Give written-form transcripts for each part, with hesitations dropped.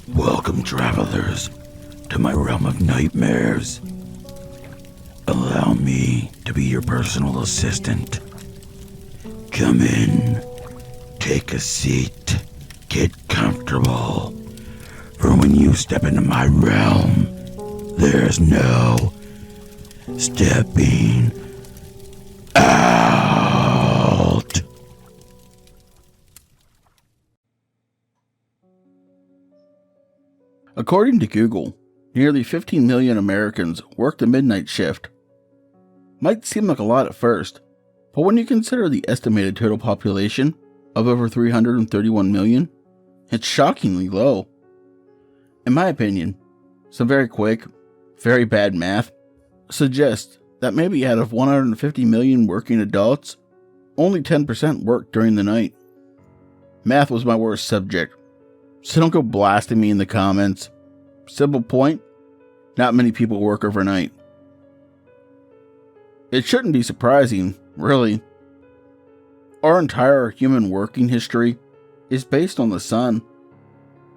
Welcome, travelers, to my realm of nightmares. Allow me to be your personal assistant. Come in, take a seat, get comfortable. For when you step into my realm, there's no stepping out. According to Google, nearly 15 million Americans work the midnight shift. Might seem like a lot at first, but when you consider the estimated total population of over 331 million, it's shockingly low. In my opinion, some very quick, very bad math suggests that maybe out of 150 million working adults, only 10% work during the night. Math was my worst subject, so don't go blasting me in the comments. Simple point, not many people work overnight. It shouldn't be surprising, really. Our entire human working history is based on the sun.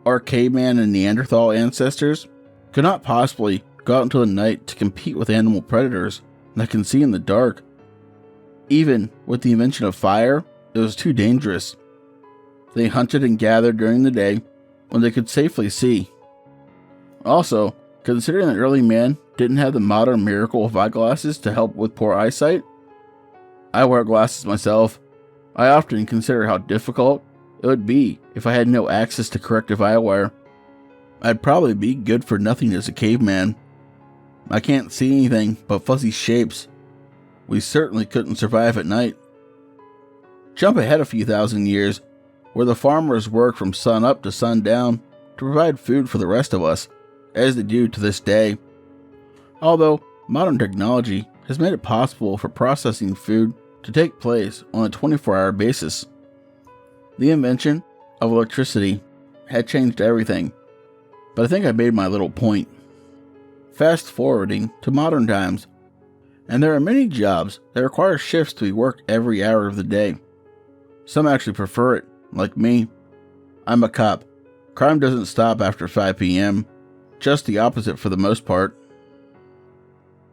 Our caveman and Neanderthal ancestors could not possibly go out into the night to compete with animal predators that can see in the dark. Even with the invention of fire, it was too dangerous. They hunted and gathered during the day when they could safely see. Also, considering that early man didn't have the modern miracle of eyeglasses to help with poor eyesight, I wear glasses myself. I often consider how difficult it would be if I had no access to corrective eyewear. I'd probably be good for nothing as a caveman. I can't see anything but fuzzy shapes. We certainly couldn't survive at night. Jump ahead a few thousand years, where the farmers worked from sun up to sundown to provide food for the rest of us, as they do to this day. Although modern technology has made it possible for processing food to take place on a 24-hour basis. The invention of electricity had changed everything, but I think I made my little point. Fast forwarding to modern times, and there are many jobs that require shifts to be worked every hour of the day. Some actually prefer it, like me. I'm a cop. Crime doesn't stop after 5 p.m., just the opposite for the most part.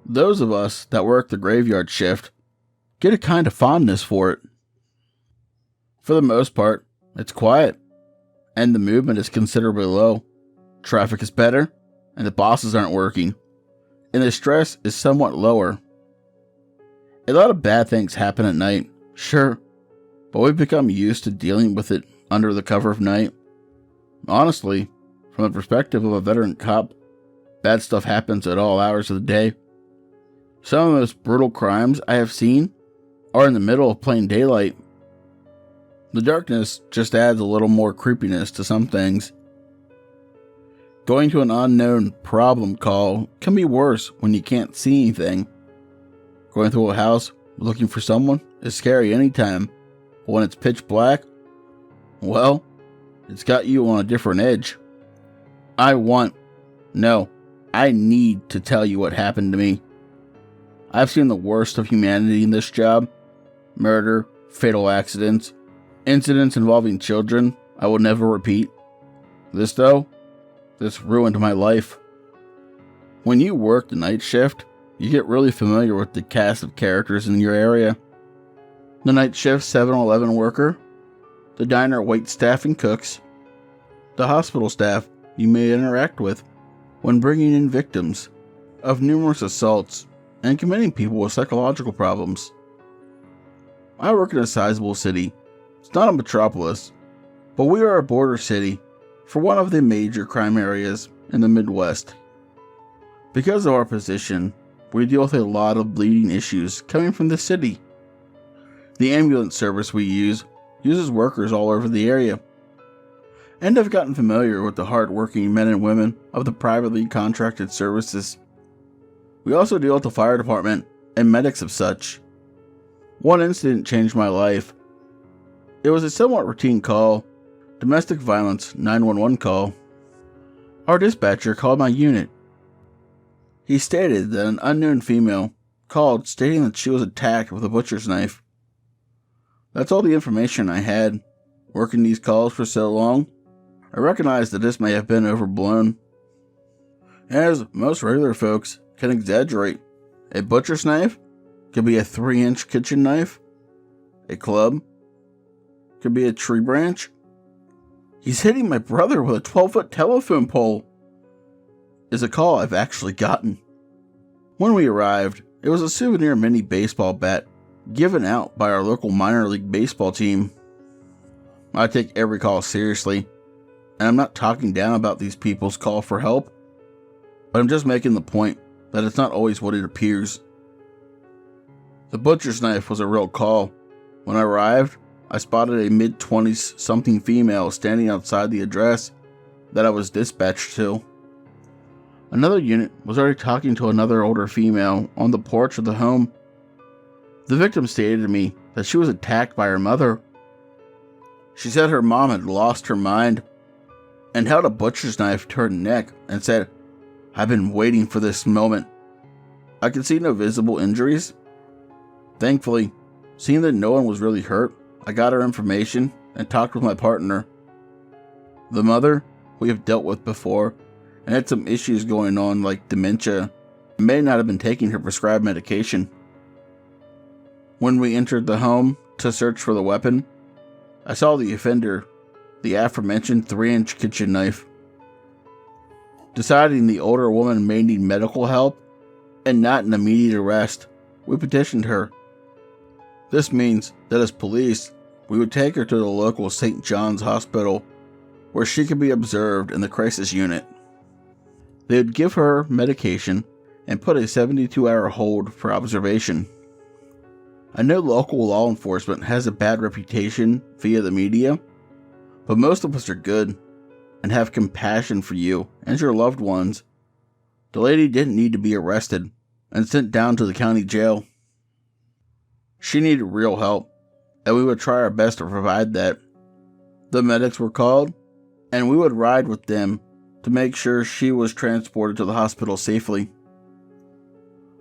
Those of us that work the graveyard shift get a kind of fondness for it. For the most part, it's quiet, and the movement is considerably low. Traffic is better, and the bosses aren't working, and the stress is somewhat lower. A lot of bad things happen at night, sure, but we've become used to dealing with it under the cover of night. Honestly, from the perspective of a veteran cop, bad stuff happens at all hours of the day. Some of the most brutal crimes I have seen are in the middle of plain daylight. The darkness just adds a little more creepiness to some things. Going to an unknown problem call can be worse when you can't see anything. Going through a house looking for someone is scary anytime, but when it's pitch black, well, it's got you on a different edge. I need to tell you what happened to me. I've seen the worst of humanity in this job. Murder, fatal accidents, incidents involving children I will never repeat. This ruined my life. When you work the night shift, you get really familiar with the cast of characters in your area. The night shift 7-Eleven worker, the diner wait staff and cooks, the hospital staff you may interact with when bringing in victims of numerous assaults and committing people with psychological problems. I work in a sizable city. It's not a metropolis, but we are a border city for one of the major crime areas in the Midwest. Because of our position, we deal with a lot of bleeding issues coming from the city. The ambulance service we uses workers all over the area. And I've gotten familiar with the hard-working men and women of the privately contracted services. We also deal with the fire department and medics of such. One incident changed my life. It was a somewhat routine call, domestic violence 911 call. Our dispatcher called my unit. He stated that an unknown female called stating that she was attacked with a butcher's knife. That's all the information I had. Working these calls for so long, I recognized that this may have been overblown. As most regular folks can exaggerate, a butcher's knife could be a 3-inch kitchen knife, a club, could be a tree branch. He's hitting my brother with a 12-foot telephone pole, is a call I've actually gotten. When we arrived, it was a souvenir mini baseball bat given out by our local minor league baseball team. I take every call seriously, and I'm not talking down about these people's call for help, but I'm just making the point that it's not always what it appears. The butcher's knife was a real call. When I arrived, I spotted a mid-20s something female standing outside the address that I was dispatched to. Another unit was already talking to another older female on the porch of the home. The victim stated to me that she was attacked by her mother. She said her mom had lost her mind and held a butcher's knife to her neck and said, "I've been waiting for this moment." I could see no visible injuries. Thankfully, seeing that no one was really hurt, I got her information and talked with my partner. The mother, we have dealt with before, and had some issues going on like dementia, and may not have been taking her prescribed medication. When we entered the home to search for the weapon, I saw the offender, the aforementioned 3-inch kitchen knife. Deciding the older woman may need medical help and not an immediate arrest, we petitioned her. This means that as police, we would take her to the local St. John's Hospital, where she could be observed in the crisis unit. They would give her medication and put a 72-hour hold for observation. I know local law enforcement has a bad reputation via the media, but most of us are good and have compassion for you and your loved ones. The lady didn't need to be arrested and sent down to the county jail. She needed real help, and we would try our best to provide that. The medics were called, and we would ride with them to make sure she was transported to the hospital safely.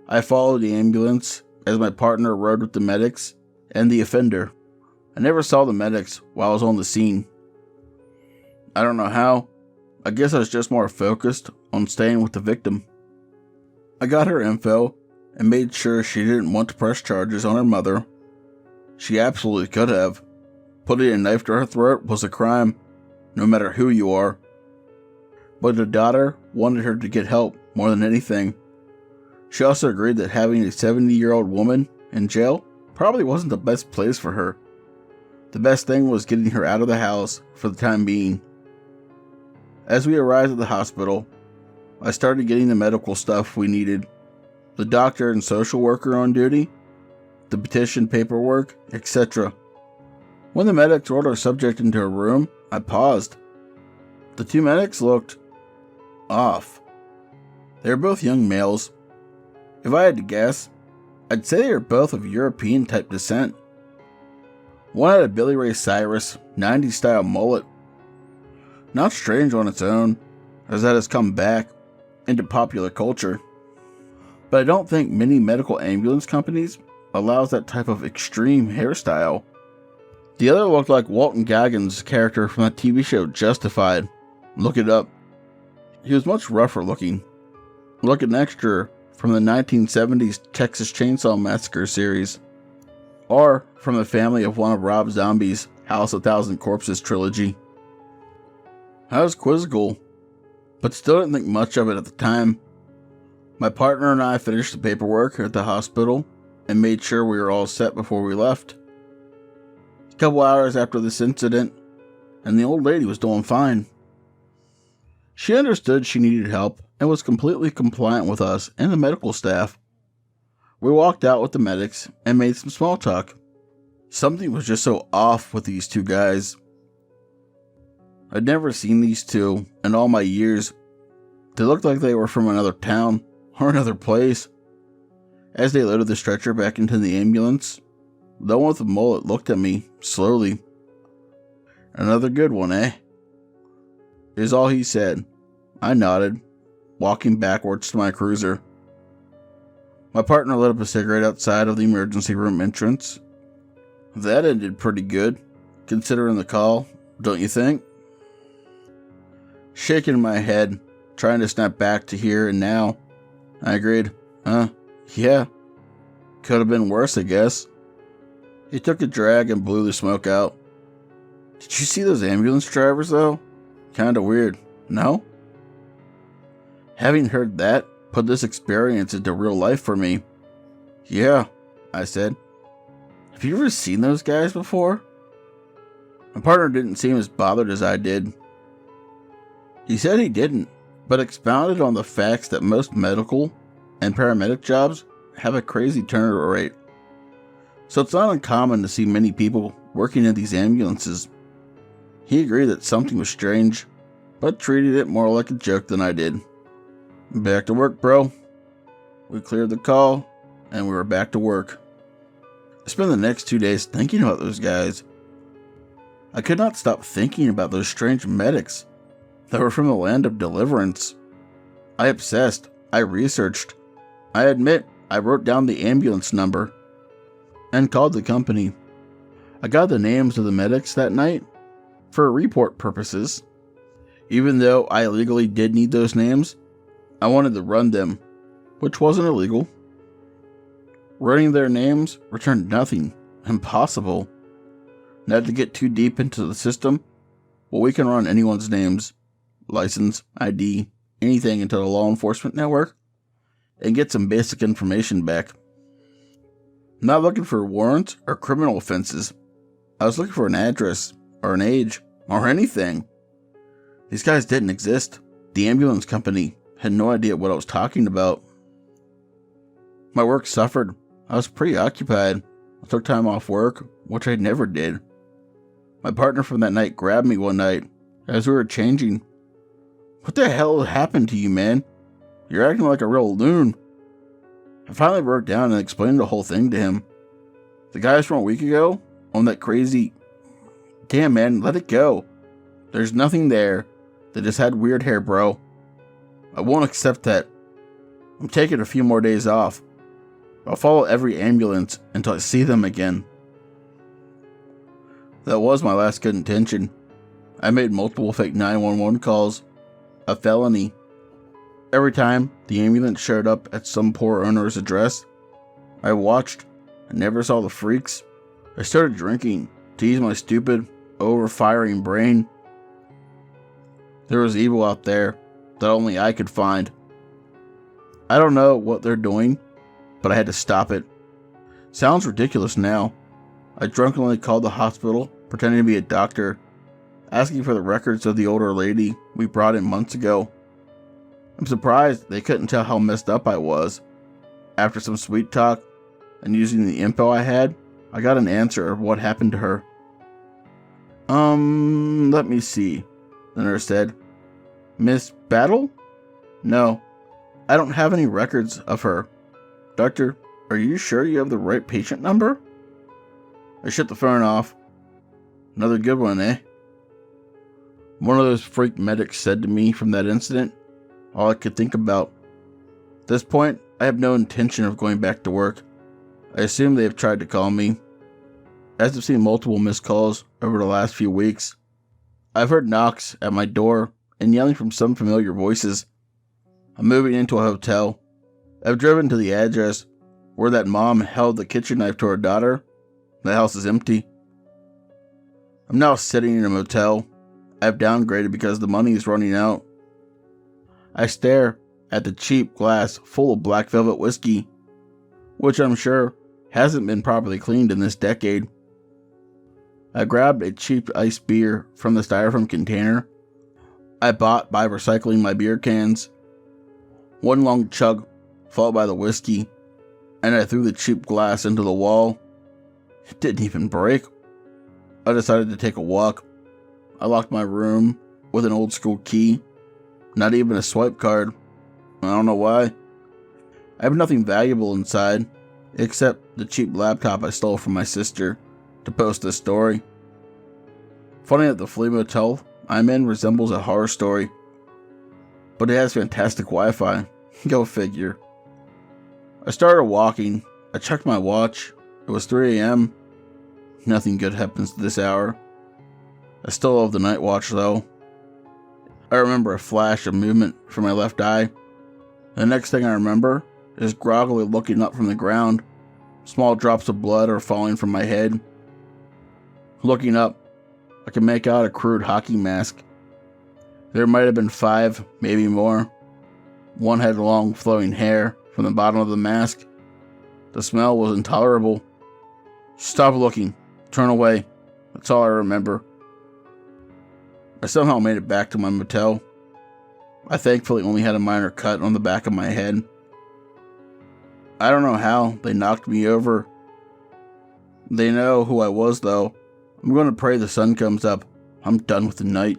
I followed the ambulance as my partner rode with the medics and the offender. I never saw the medics while I was on the scene. I don't know how. I guess I was just more focused on staying with the victim. I got her info and made sure she didn't want to press charges on her mother. She absolutely could have. Putting a knife to her throat was a crime, no matter who you are. But the daughter wanted her to get help more than anything. She also agreed that having a 70-year-old woman in jail probably wasn't the best place for her. The best thing was getting her out of the house for the time being. As we arrived at the hospital, I started getting the medical stuff we needed. The doctor and social worker on duty, the petition paperwork, etc. When the medics rolled our subject into a room, I paused. The two medics looked off. They were both young males. If I had to guess, I'd say they were both of European type descent. One had a Billy Ray Cyrus 90s style mullet. Not strange on its own, as that has come back into popular culture. But I don't think many medical ambulance companies allows that type of extreme hairstyle. The other looked like Walton Goggins' character from that TV show Justified. Look it up. He was much rougher looking. Look at an extra from the 1970s Texas Chainsaw Massacre series. Or from the family of one of Rob Zombie's House of Thousand Corpses trilogy. I was quizzical, but still didn't think much of it at the time. My partner and I finished the paperwork at the hospital and made sure we were all set before we left. A couple hours after this incident, and the old lady was doing fine. She understood she needed help and was completely compliant with us and the medical staff. We walked out with the medics and made some small talk. Something was just so off with these two guys. I'd never seen these two in all my years. They looked like they were from another town or another place. As they loaded the stretcher back into the ambulance, the one with the mullet looked at me slowly. "Another good one, eh?" is all he said. I nodded, walking backwards to my cruiser. My partner lit up a cigarette outside of the emergency room entrance. That ended pretty good, considering the call, don't you think? Shaking my head, trying to snap back to here and now, I agreed. Yeah. Could have been worse, I guess. He took a drag and blew the smoke out. Did you see those ambulance drivers, though? Kinda weird, no? Having heard that, put this experience into real life for me. Yeah, I said. Have you ever seen those guys before? My partner didn't seem as bothered as I did. He said he didn't, but expounded on the facts that most medical and paramedic jobs have a crazy turnover rate. So it's not uncommon to see many people working in these ambulances. He agreed that something was strange, but treated it more like a joke than I did. Back to work, bro. We cleared the call, and we were back to work. I spent the next 2 days thinking about those guys. I could not stop thinking about those strange medics that were from the land of Deliverance. I obsessed. I researched. I admit I wrote down the ambulance number and called the company. I got the names of the medics that night for report purposes. Even though I legally did need those names, I wanted to run them, which wasn't illegal. Running their names returned nothing. Impossible. Not to get too deep into the system, but we can run anyone's names, license, ID, anything into the law enforcement network, and get some basic information back. I'm not looking for warrants or criminal offenses. I was looking for an address, or an age, or anything. These guys didn't exist. The ambulance company had no idea what I was talking about. My work suffered. I was preoccupied. I took time off work, which I never did. My partner from that night grabbed me one night as we were changing. What the hell happened to you, man? You're acting like a real loon. I finally broke down and explained the whole thing to him. The guys from a week ago on that crazy... Damn, man, let it go. There's nothing there. They just had weird hair, bro. I won't accept that. I'm taking a few more days off. I'll follow every ambulance until I see them again. That was my last good intention. I made multiple fake 911 calls. A felony. Every time the ambulance showed up at some poor owner's address, I watched and never saw the freaks. I started drinking to ease my stupid, overfiring brain. There was evil out there that only I could find. I don't know what they're doing, but I had to stop it. Sounds ridiculous now. I drunkenly called the hospital, pretending to be a doctor, asking for the records of the older lady we brought in months ago. I'm surprised they couldn't tell how messed up I was. After some sweet talk and using the info I had, I got an answer of what happened to her. Let me see, the nurse said. Miss Battle? No, I don't have any records of her. Doctor, are you sure you have the right patient number? I shut the phone off. Another good one, eh? One of those freak medics said to me from that incident, all I could think about. At this point, I have no intention of going back to work. I assume they have tried to call me. As I've seen multiple missed calls over the last few weeks, I've heard knocks at my door and yelling from some familiar voices. I'm moving into a hotel. I've driven to the address where that mom held the kitchen knife to her daughter. The house is empty. I'm now sitting in a motel. I've downgraded because the money is running out. I stare at the cheap glass full of black velvet whiskey, which I'm sure hasn't been properly cleaned in this decade. I grabbed a cheap iced beer from the styrofoam container I bought by recycling my beer cans. One long chug, followed by the whiskey, and I threw the cheap glass into the wall. It didn't even break. I decided to take a walk. I locked my room with an old school key. Not even a swipe card. I don't know why. I have nothing valuable inside, except the cheap laptop I stole from my sister to post this story. Funny that the flea motel I'm in resembles a horror story, but it has fantastic Wi-Fi. Go figure. I started walking. I checked my watch. It was 3 a.m. Nothing good happens at this hour. I still love the night watch though. I remember a flash of movement from my left eye. The next thing I remember is groggily looking up from the ground. Small drops of blood are falling from my head. Looking up, I can make out a crude hockey mask. There might have been 5, maybe more. One had long flowing hair from the bottom of the mask. The smell was intolerable. Stop looking. Turn away. That's all I remember. I somehow made it back to my motel. I thankfully only had a minor cut on the back of my head. I don't know how they knocked me over. They know who I was though. I'm going to pray the sun comes up. I'm done with the night.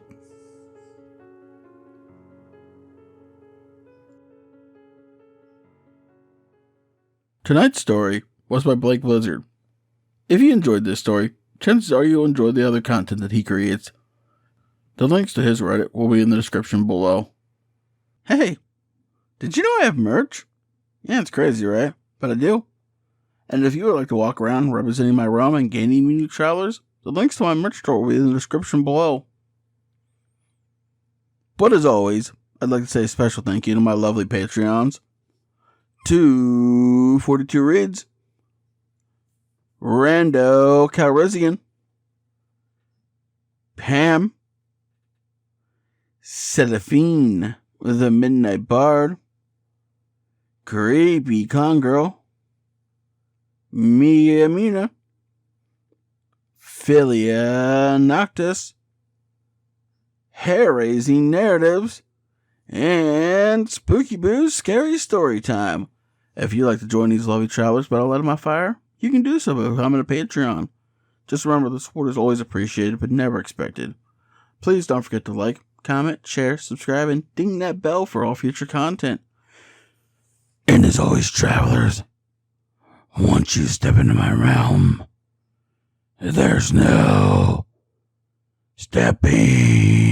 Tonight's story was by Blake Blizzard. If you enjoyed this story, chances are you'll enjoy the other content that he creates. The links to his Reddit will be in the description below. Hey, did you know I have merch? Yeah, it's crazy, right? But I do. And if you would like to walk around representing my realm and gaining me new travelers, the links to my merch store will be in the description below. But as always, I'd like to say a special thank you to my lovely Patreons. 242 Reads, Rando Calrissian, Pam, Seraphine the Midnight Bard, Creepy Congirl, Mia Mina, Philia Noctis, Hair-Raising Narratives, and Spooky Boo's Scary Story Time. If you'd like to join these lovely travelers but I'll let them on fire, you can do so by becoming a Patreon. Just remember, the support is always appreciated but never expected. Please don't forget to like, comment, share, subscribe, and ding that bell for all future content. And as always, travelers, once you step into my realm, there's no stepping